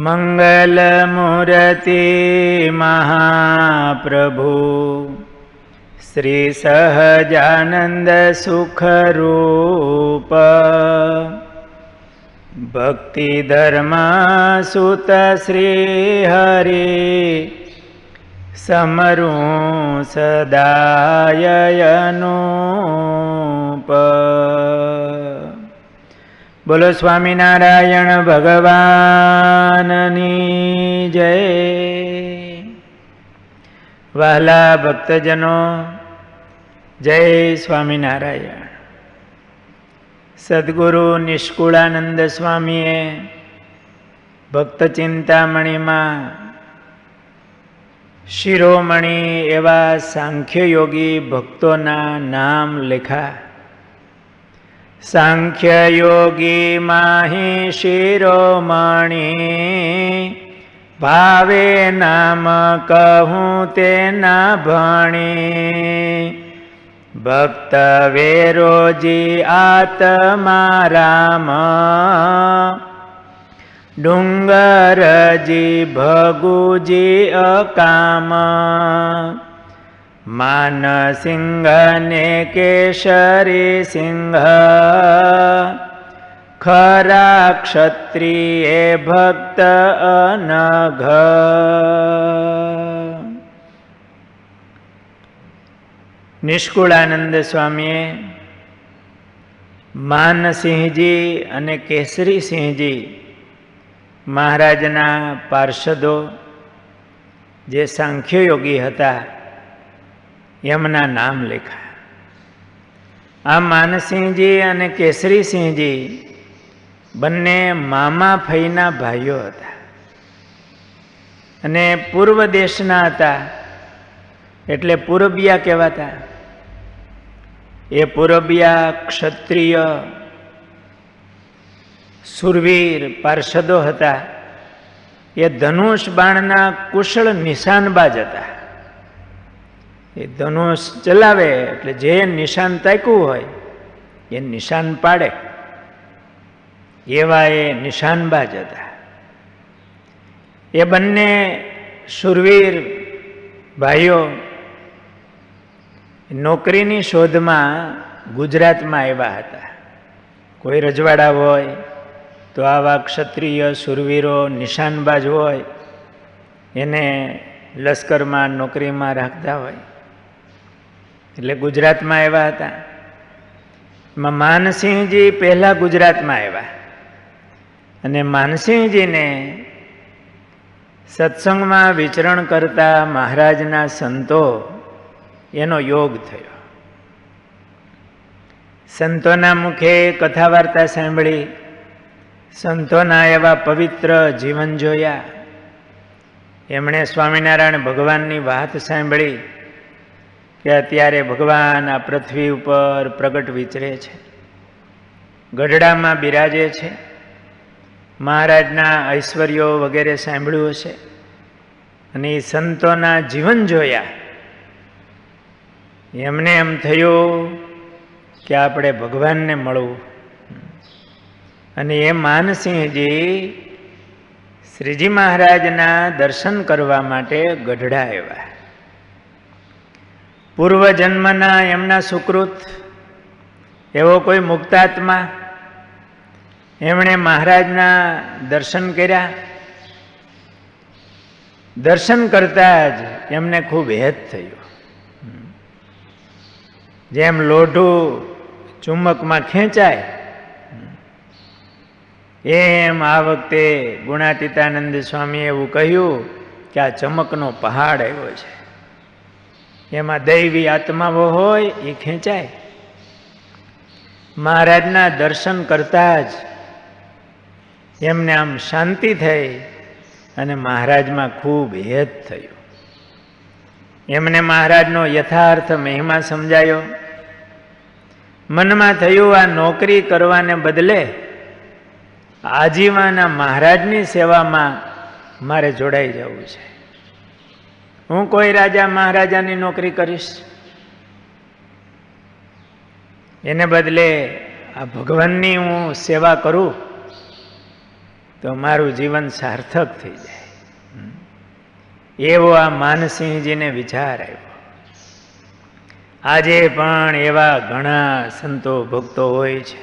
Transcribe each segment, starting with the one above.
મંગલમૂર્તિ મહાપ્રભુ શ્રી સહજાનંદ સુખરૂપ ભક્તિ ધર્મ સુત શ્રી હરિ સમરું સદાય અનુપ. બોલો સ્વામિનારાયણ ભગવાનની જય. વહાલા ભક્તજનો, જય સ્વામિનારાયણ. સદ્ગુરુ નિષ્કુળાનંદ સ્વામીએ ભક્ત ચિંતામણીમાં શિરોમણી એવા સાંખ્યયોગી ભક્તોના નામ લખ્યા. સાંખ્યયોગી માહી શિરોમણી, ભાવે નામ કહું તેના ભણી. ભક્ત વેરોજી આત્મા રામ, ડુંગરજી ભગુજી અકામ. માનસિંહ ને કેસરી સિંહ, ખરા ક્ષત્રિય ભક્ત અનઘ. નિષ્કુળાનંદ સ્વામીએ માનસિંહજી અને કેસરીસિંહજી મહારાજના પાર્ષદો જે સાંખ્યયોગી હતા એમના નામ લખ્યા. આ માનસિંહજી અને કેસરીસિંહજી બંને મામા ફઈના ભાઈઓ હતા અને પૂર્વ દેશના હતા, એટલે પૂરબિયા કહેવાતા. એ પૂરબિયા ક્ષત્રિય સુરવીર પાર્ષદો હતા. એ ધનુષ બાણના કુશળ નિશાનબાજ હતા. એ ધનુષ ચલાવે એટલે જે નિશાન તાક્યું હોય એ નિશાન પાડે, એવા એ નિશાનબાજ હતા. એ બંને શુરવીર ભાઈઓ નોકરીની શોધમાં ગુજરાતમાં આવ્યા હતા. કોઈ રજવાડા હોય તો આવા ક્ષત્રિય શુરવીરો નિશાનબાજ હોય એને લશ્કરમાં નોકરીમાં રાખતા હોય, એટલે ગુજરાતમાં આવ્યા હતા. એમાં માનસિંહજી પહેલા ગુજરાતમાં આવ્યા અને માનસિંહજીને સત્સંગમાં વિચરણ કરતા મહારાજના સંતો એનો યોગ થયો. સંતોના મુખે કથા વાર્તા સાંભળી, સંતોના એવા પવિત્ર જીવન જોયા. એમણે સ્વામિનારાયણ ભગવાનની વાત સાંભળી કે અત્યારે ભગવાન આ પૃથ્વી ઉપર પ્રગટ વિચરે છે, ગઢડામાં બિરાજે છે. મહારાજના ઐશ્વર્યો વગેરે સાંભળ્યું હશે અને એ સંતોના જીવન જોયા. એમને એમ થયું કે આપણે ભગવાનને મળવું. અને એ માનસિંહજી શ્રીજી મહારાજના દર્શન કરવા માટે ગઢડા આવ્યા. પૂર્વજન્મના એમના સુકૃત એવો કોઈ મુક્તાત્મા, એમણે મહારાજના દર્શન કર્યા. દર્શન કરતા જ એમને ખૂબ હેત થયું. જેમ લોઢું ચુંબકમાં ખેંચાય એમ આ વખતે ગુણાતીતાનંદ સ્વામીએ એવું કહ્યું કે આ ચમકનો પહાડ આવ્યો છે, એમાં દૈવી આત્માઓ હોય એ ખેંચાય. મહારાજના દર્શન કરતા જ એમને આમ શાંતિ થઈ અને મહારાજમાં ખૂબ હેત થયું. એમને મહારાજનો યથાર્થ મહિમા સમજાયો. મનમાં થયું આ નોકરી કરવાને બદલે આજીવન મહારાજની સેવામાં મારે જોડાઈ જવું છે. હું કોઈ રાજા મહારાજાની નોકરી કરીશ, એને બદલે આ ભગવાનની હું સેવા કરું તો મારું જીવન સાર્થક થઈ જાય. એવો આ માનસિંહજીને વિચાર આવ્યો. આજે પણ એવા ઘણા સંતો ભક્તો હોય છે.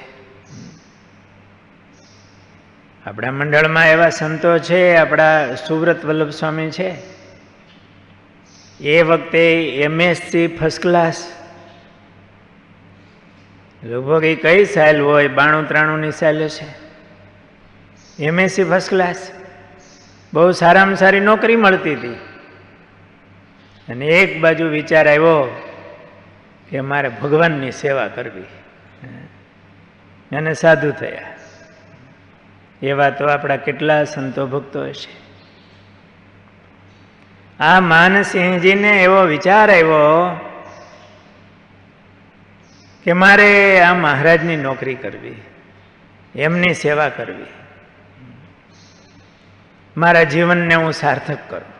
આપણા મંડળમાં એવા સંતો છે. આપણા સુવ્રત વલ્લભ સ્વામી છે, એ વખતે MSc ફર્સ્ટ ક્લાસ, લગભગ એ કઈ સાલ હોય, 92-93ની સાલ છે. MSc ફર્સ્ટ ક્લાસ, બહુ સારામાં સારી નોકરી મળતી હતી. અને એક બાજુ વિચાર આવ્યો કે મારે ભગવાનની સેવા કરવી, અને સાધુ થયા. એવા તો આપણા કેટલા સંતો ભક્તો હશે. આ માનસિંહજીને એવો વિચાર આવ્યો કે મારે આ મહારાજની નોકરી કરવી, એમની સેવા કરવી, મારા જીવનને હું સાર્થક કરું.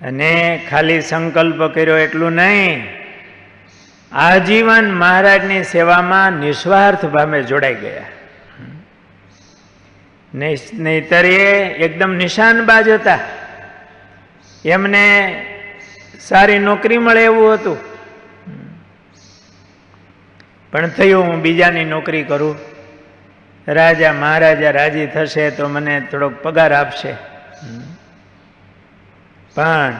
અને ખાલી સંકલ્પ કર્યો એટલું નહીં, આજીવન મહારાજની સેવામાં નિસ્વાર્થ ભાવે જોડાઈ ગયા. નહીતર એ એકદમ નિશાનબાજ હતા. એમને સારી નોકરી મળે એવું હતું, પણ થયું હું બીજાની નોકરી કરું, રાજા મહારાજા રાજી થશે તો મને થોડોક પગાર આપશે, પણ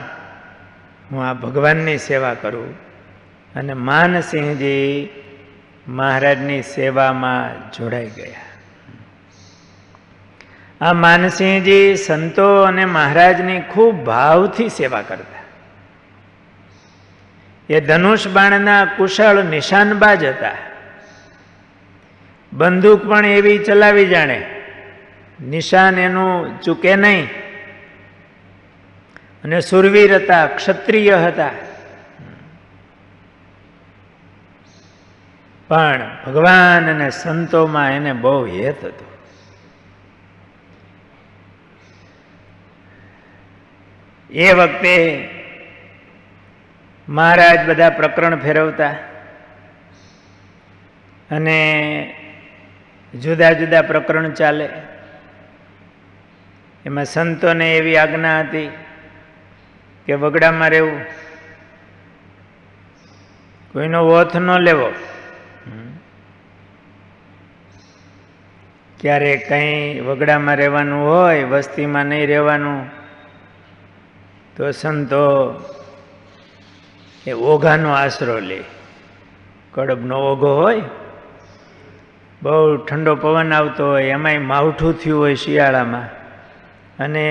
હું આ ભગવાનની સેવા કરું. અને માનસિંહજી મહારાજની સેવામાં જોડાઈ ગયા. આ માનસિંહજી સંતો અને મહારાજની ખૂબ ભાવથી સેવા કરતા. એ ધનુષ બાણના કુશળ નિશાનબાજ હતા. બંદૂક પણ એવી ચલાવી જાણે, નિશાન એનું ચૂકે નહીં. અને સુરવીર હતા, ક્ષત્રિય હતા. પણ ભગવાન અને સંતોમાં એને બહુ હેત હતું. એ વખતે મહારાજ બધા પ્રકરણ ફેરવતા અને જુદા જુદા પ્રકરણ ચાલે. એમાં સંતોને એવી આજ્ઞા હતી કે વગડામાં રહેવું, કોઈનો ઓથ ન લેવો. ક્યારેક કંઈ વગડામાં રહેવાનું હોય, વસ્તીમાં નહીં રહેવાનું, તો સંતો એ ઓઘાનો આશરો લે. કડબનો ઓઘો હોય, બહુ ઠંડો પવન આવતો હોય, એમાંય માવઠું થયું હોય શિયાળામાં, અને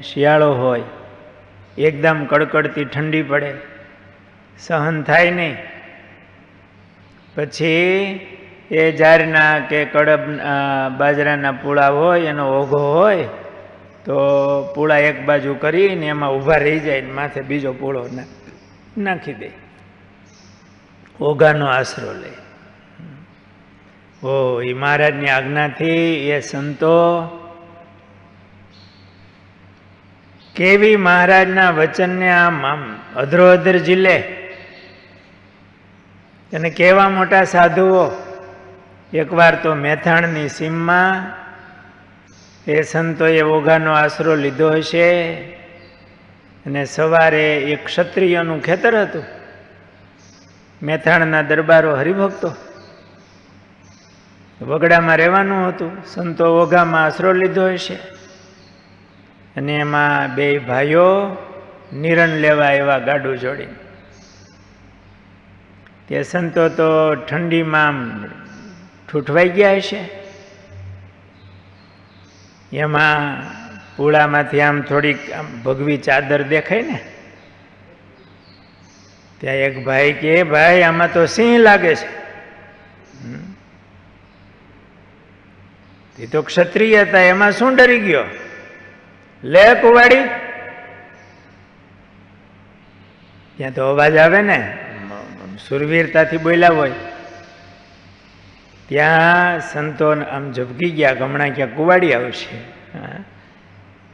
શિયાળો હોય, એકદમ કડકડતી ઠંડી પડે, સહન થાય નહીં. પછી એ જારના કે કડબ બાજરાના પૂળા હોય, એનો ઓઘો હોય, તો પૂળા એક બાજુ કરીને એમાં ઊભા રહી જાય, માથે બીજો પૂળો નાખી દે, ઓઘાનો આશરો લે. એ મહારાજની આજ્ઞાથી એ સંતો કેવી મહારાજના વચનને આમ અધરોઅધર ઝીલે. અને કેવા મોટા સાધુઓ. એકવાર તો મેથાણની સીમમાં એ સંતોએ ઓઘાનો આશરો લીધો હશે, અને સવારે એક ક્ષત્રિયનું ખેતર હતું. મેથાણના દરબારો હરિભક્તો, વગડામાં રહેવાનું હતું. સંતો ઓઘામાં આશરો લીધો હશે, અને એમાં બે ભાઈઓ નિરણ લેવા એવા ગાડું જોડી. તે સંતો તો ઠંડીમાં ઠૂઠવાઈ ગયા હશે. એમાં પૂળામાંથી આમ થોડીક આમ ભગવી ચાદર દેખાય ને, ત્યાં એક ભાઈ કે ભાઈ આમાં તો સિંહ લાગે છે. એ તો ક્ષત્રિય હતા, એમાં શું ડરી ગયો, લે કુવાડી. ત્યાં તો અવાજ આવે ને, સુરવીરતાથી બોલ્યા હોય. ત્યાં સંતો આમ ઝબકી ગયા, હમણાં ક્યાં કુવાડી આવશે.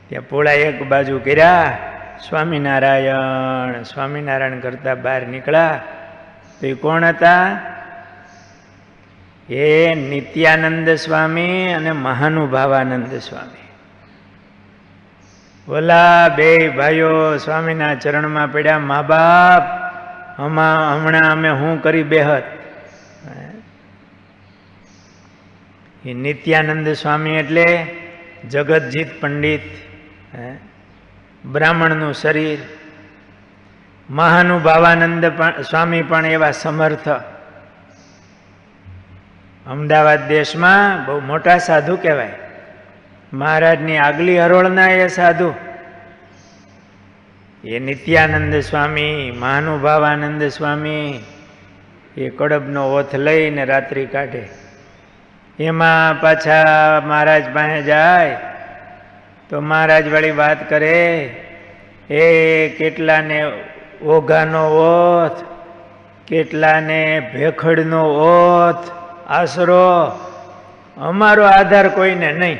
ત્યાં પોળા એક બાજુ કર્યા, સ્વામિનારાયણ સ્વામિનારાયણ કરતા બહાર નીકળ્યા. તો એ કોણ હતા? એ નિત્યાનંદ સ્વામી અને મહાનુભાવાનંદ સ્વામી, ઓલા બે ભાઈઓ સ્વામીના ચરણમાં પડ્યા, મા બાપ હમણાં અમે હું કરી બેહત. એ નિત્યાનંદ સ્વામી એટલે જગતજીત પંડિત, બ્રાહ્મણનું શરીર. મહાનુભાવાનંદ સ્વામી પણ એવા સમર્થ. અમદાવાદ દેશમાં બહુ મોટા સાધુ કહેવાય. મહારાજની આગલી હરોળના એ સાધુ. એ નિત્યાનંદ સ્વામી, મહાનુભાવાનંદ સ્વામી એ કડબનો ઓથ લઈને રાત્રિ કાઢે. એમાં પાછા મહારાજ પાસે જાય તો મહારાજ વાળી વાત કરે, એ કેટલાને ઓઘાનો ઓથ, કેટલાને ભેખડનો ઓથ આશરો, અમારો આધાર કોઈને નહીં.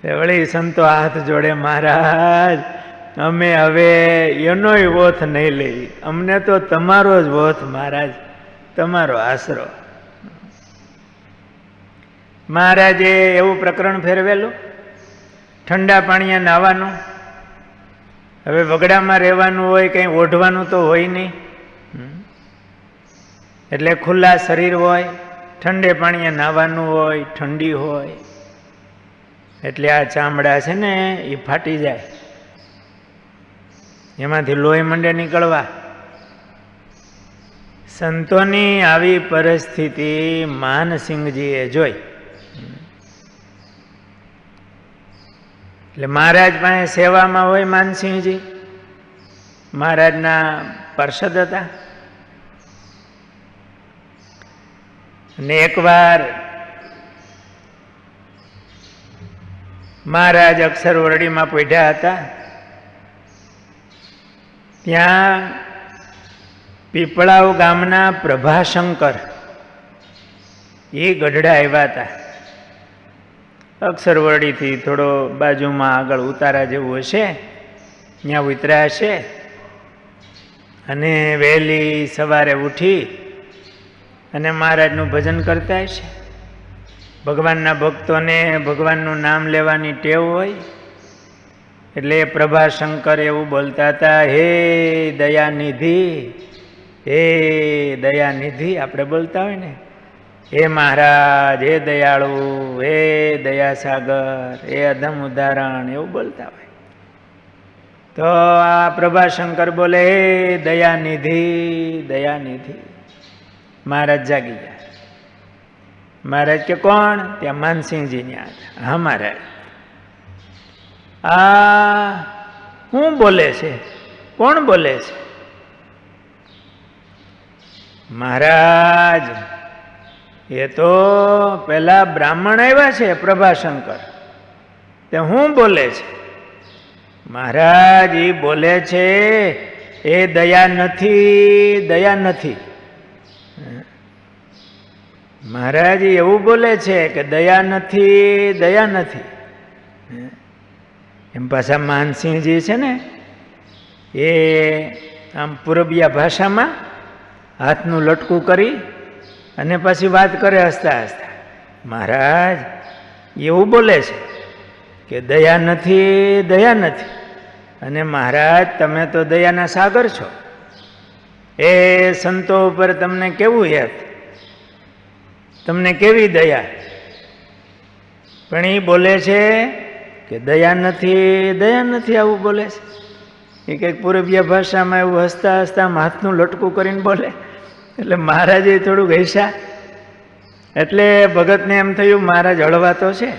વળી સંતો હાથ જોડે, મહારાજ અમે હવે એનોય ઓથ નહીં લેવી, અમને તો તમારો જ ઓથ મહારાજ, તમારો આશરો. મહારાજે એવું પ્રકરણ ફેરવેલું, ઠંડા પાણીએ નાહવાનું. હવે વગડામાં રહેવાનું હોય, કંઈ ઓઢવાનું તો હોય નહીં, એટલે ખુલ્લા શરીર હોય, ઠંડે પાણીએ નાહવાનું હોય, ઠંડી હોય, એટલે આ ચામડા છે ને એ ફાટી જાય, એમાંથી લોહી મંડે નીકળવા. સંતોની આવી પરિસ્થિતિ માનસિંહજીએ જોઈ. એટલે મહારાજ પાસે સેવામાં હોય માનસિંહજી, મહારાજના પાર્ષદ હતા. અને એકવાર મહારાજ અક્ષર ઓરડીમાં પહોંચ્યા હતા. ત્યાં પીપળાવ ગામના પ્રભાશંકર એ ગઢડા આવ્યા હતા. અક્ષરવરડીથી થોડો બાજુમાં આગળ ઉતારા જેવું હશે, ત્યાં ઉતર્યા હશે. અને વહેલી સવારે ઉઠી અને મહારાજનું ભજન કરતા હશે. ભગવાનના ભક્તોને ભગવાનનું નામ લેવાની ટેવ હોય, એટલે પ્રભાશંકર એવું બોલતા હતા, હે દયાનિધિ, હે દયાનિધિ આપણે બોલતા હોય ને, હે મહારાજ, હે દયાળુ, હે દયાસાગર, હે અધમ ઉદાહરણ, એવું બોલતા હોય. તો આ પ્રભાશંકર બોલે, હે દયાનિધિ, દયાનિધિ. મહારાજ જાગી ગયા. મહારાજ કે કોણ? ત્યાં માનસિંહજીની હતા. હા મહારાજ. આ શું બોલે છે? કોણ બોલે છે? મહારાજ એ તો પેલા બ્રાહ્મણ આવ્યા છે પ્રભાશંકર, તે શું બોલે છે? મહારાજ એ બોલે છે એ દયા નથી, દયા નથી. મહારાજ એવું બોલે છે કે દયા નથી, દયા નથી. એમ પાછા માનસિંહજી છે ને એ આમ પૂરબિયા ભાષામાં હાથનું લટકું કરી અને પછી વાત કરે હસતા હસતા. મહારાજ એવું બોલે છે કે દયા નથી, દયા નથી. અને મહારાજ તમે તો દયાના સાગર છો, એ સંતો ઉપર તમને કેવું યાદ, તમને કેવી દયા. પણ એ બોલે છે કે દયા નથી, દયા નથી, આવું બોલે છે. એ કંઈક પૂરબિયા ભાષામાં એવું હસતા હસતા હાથનું લટકું કરીને બોલે. એટલે મહારાજે થોડુંક હસ્યા. એટલે ભગતને એમ થયું મહારાજ હળવા તો છે.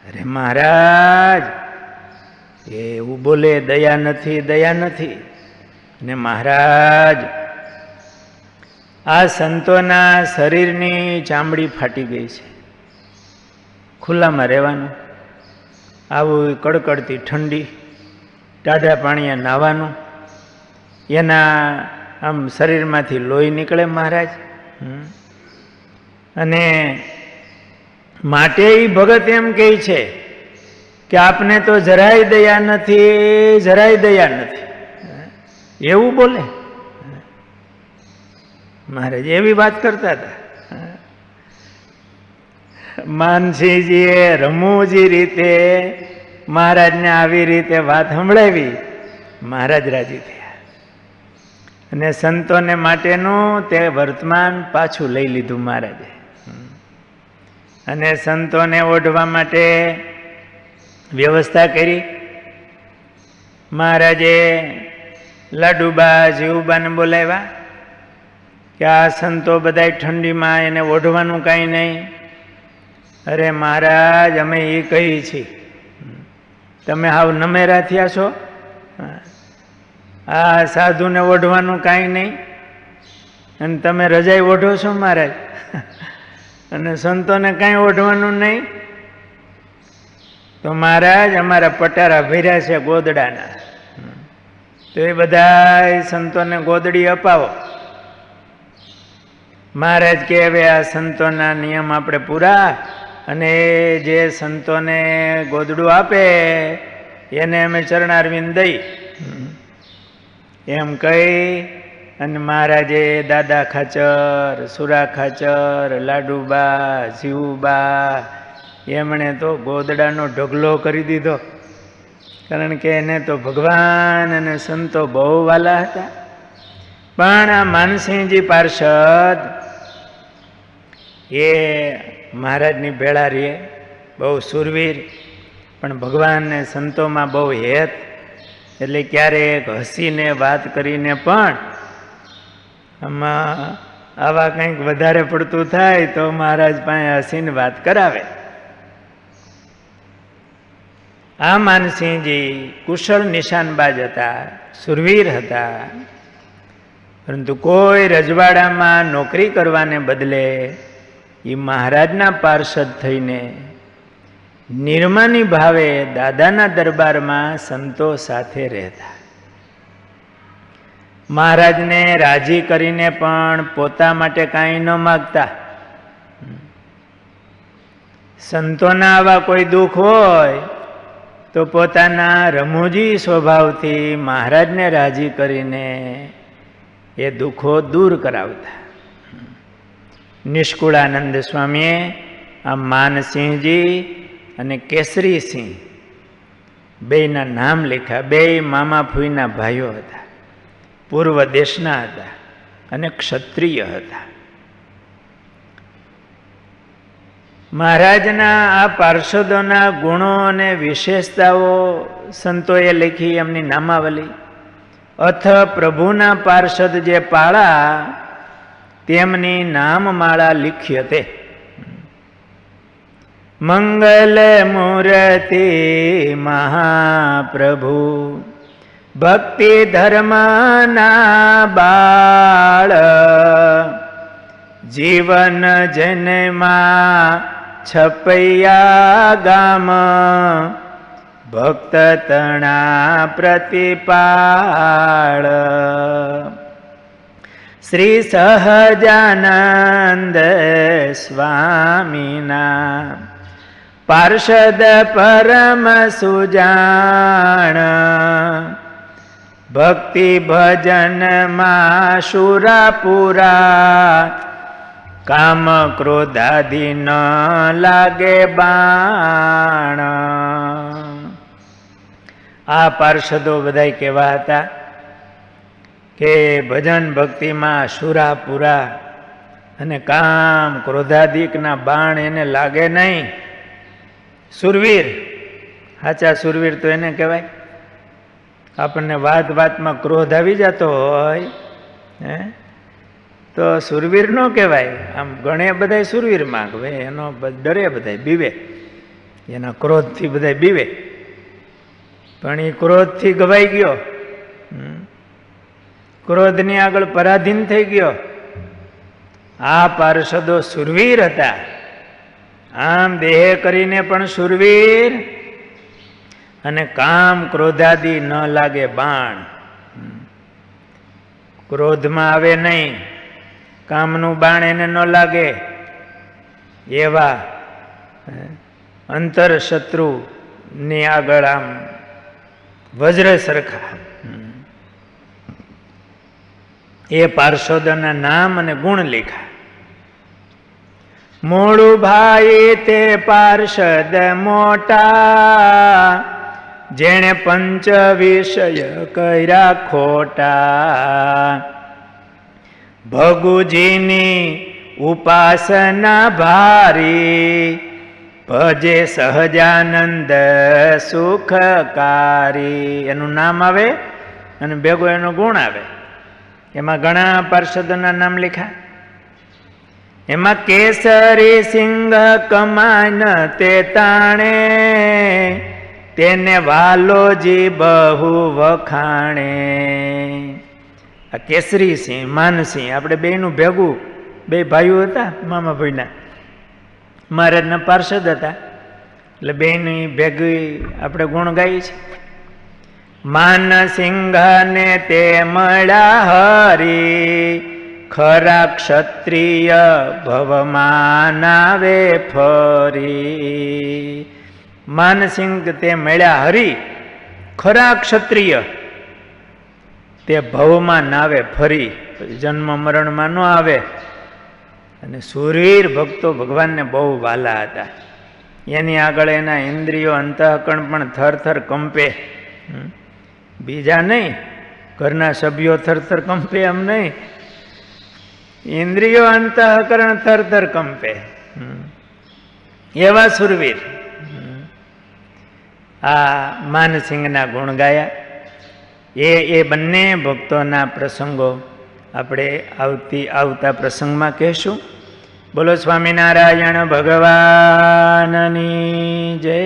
અરે મહારાજ એવું બોલે દયા નથી, દયા નથી. અને મહારાજ આ સંતોના શરીરની ચામડી ફાટી ગઈ છે, ખુલ્લામાં રહેવાનું, આવું કડકડતી ઠંડી, ટાઢા પાણીએ નાહવાનું, એના આમ શરીરમાંથી લોહી નીકળે મહારાજ. અને માટે એ ભગત એમ કહે છે કે આપને તો જરાય દયા નથી, જરાય દયા નથી, એવું બોલે. મહારાજ એવી વાત કરતા હતા. માનસિંહજીએ રમૂજી રીતે મહારાજને આવી રીતે વાત સંભળાવી. મહારાજ રાજી થયા અને સંતોને માટેનું તે વર્તમાન પાછું લઈ લીધું મહારાજે. અને સંતોને ઓઢવા માટે વ્યવસ્થા કરી. મહારાજે લાડુબા જીવુબાને બોલાવ્યા કે આ સંતો બધા ઠંડીમાં એને ઓઢવાનું કાંઈ નહીં. અરે મહારાજ, અમે એ કહી છીએ, તમે હાવ નમેરા થયા છો. આ સાધુને ઓઢવાનું કાંઈ નહીં અને તમે રજાઈ ઓઢો છો મહારાજ, અને સંતોને કાંઈ ઓઢવાનું નહીં. તો મહારાજ, અમારા પટારા ભર્યા છે ગોદડાના, તો એ બધા સંતોને ગોદડી અપાવો. મહારાજ કે હવે આ સંતોના નિયમ આપણે પૂરા, અને જે સંતોને ગોદડું આપે એને અમે ચરણારવિંદ દઈ. એમ કહી અને મહારાજે દાદા ખાચર, સુરા ખાચર, લાડુબા, જીવુબા એમણે તો ગોદડાનો ઢગલો કરી દીધો. કારણ કે એને તો ભગવાન અને સંતો બહુ વાલા હતા. પણ આ માનસિંહજી પાર્ષદ એ મહારાજની ભેળા રહીએ, બહુ સુરવીર, પણ ભગવાનને સંતોમાં બહુ હેત. એટલે ક્યારેક હસીને વાત કરીને પણ આમાં આવા કંઈક વધારે પડતું થાય તો મહારાજ પાસે હસીને વાત કરાવે. આ માનસિંહજી કુશળ નિશાનબાજ હતા, સુરવીર હતા, પરંતુ કોઈ રજવાડામાં નોકરી કરવાને બદલે એ મહારાજના પાર્ષદ થઈને નિર્માની ભાવે દાદાના દરબારમાં સંતો સાથે રહેતા. મહારાજને રાજી કરીને પણ પોતા માટે કાંઈ ન માગતા. સંતોના આવા કોઈ દુઃખ હોય તો પોતાના રમૂજી સ્વભાવથી મહારાજને રાજી કરીને એ દુઃખો દૂર કરાવતા. નિષ્કુળાનંદ સ્વામીએ આ માનસિંહજી અને કેસરીસિંહ બેયના નામ લખ્યા. બે મામા ફૂઈના ભાઈઓ હતા, પૂર્વ દેશના હતા અને ક્ષત્રિય હતા. મહારાજના આ પાર્ષદોના ગુણો અને વિશેષતાઓ સંતોએ લખી એમની નામાવલી. અથ પ્રભુના પાર્ષદ જે પાળા તેમની નામમાળા લીખી તે. મંગલ મૂર્તિ મહાપ્રભુ ભક્તિ ધર્મના બાળ જીવન જન્મા છપૈયા ગામ ભક્ત તણા પ્રતિપાળ શ્રી સહજાનંદ સ્વામીના પાર્ષદ પરમ સુજાણ ભક્તિ ભજનમાં શુરાપુરા કામ ક્રોધાદિ ન લાગે બાણ. આ પાર્ષદો બધા કેવા હતા કે ભજન ભક્તિમાં શુરાપુરા અને કામ ક્રોધાદિકના બાણ એને લાગે નહીં. સુરવીર, સાચા સુરવીર તો એને કહેવાય. આપણને વાત વાતમાં ક્રોધ આવી જતો હોય તો સુરવીર ન કહેવાય. આમ ગણે બધા સુરવીર માંગવે, એનો ડરે બધા, બીવે, એના ક્રોધથી બધા બીવે. પણ એ ક્રોધથી ગવાઈ ગયો, ક્રોધની આગળ પરાધીન થઈ ગયો. આ પાર્ષદો સુરવીર હતા. આમ દેહ કરીને પણ સુરવીર અને કામ ક્રોધાદિ ન લાગે બાણ. ક્રોધમાં આવે નહીં, કામનું બાણ એને ન લાગે એવા અંતર શત્રુની આગળ આમ વજ્ર સરખા. એ પાર્ષદોના નામ અને ગુણ લખ્યા. મોળું ભાઈ તે પાર્ષદ મોટા, જેણે પંચ વિષય કર્યા ખોટા. ભગુજીની ઉપાસના ભારી, ભજે સહજાનંદ સુખકારી. એનું નામ આવે અને ભેગો એનો ગુણ આવે. એમાં ઘણા પાર્ષદોના નામ લખ્યા. એમાં કેસરી સિંહ કમાન તે તાણે, તેને વાલોજી બહુ વખાણે. આ કેસરી સિંહ માનસિંહ આપણે બેયનું ભેગું, બે ભાઈઓ હતા મામા ભાઈના, મહારાજના પાર્ષદ હતા, એટલે બેની ભેગી આપણે ગુણ ગાઈએ છીએ. માનસિંહ ને તે મળ્યા હરી, ખરા ક્ષત્રિય ભવમાન આવે ફરી. માનસિંહ તે મળ્યા હરી, ખરા ક્ષત્રિય તે ભવમાં નાવે ફરી, જન્મ મરણમાં ન આવે. અને સુરવીર ભક્તો ભગવાનને બહુ વાલા હતા. એની આગળ એના ઇન્દ્રિયો અંતઃકરણ પણ થરથર કંપે. બીજા નહીં, ઘરના સભ્યો થરથર કંપે એમ નહીં, ઇન્દ્રિયો અંતઃકરણ થરથર કંપે. એવા સુરવીર. આ માનસિંહના ગુણ ગાયા. એ બંને ભક્તોના પ્રસંગો આપણે આવતા પ્રસંગમાં કહેશું. બોલો સ્વામિનારાયણ ભગવાનની જય.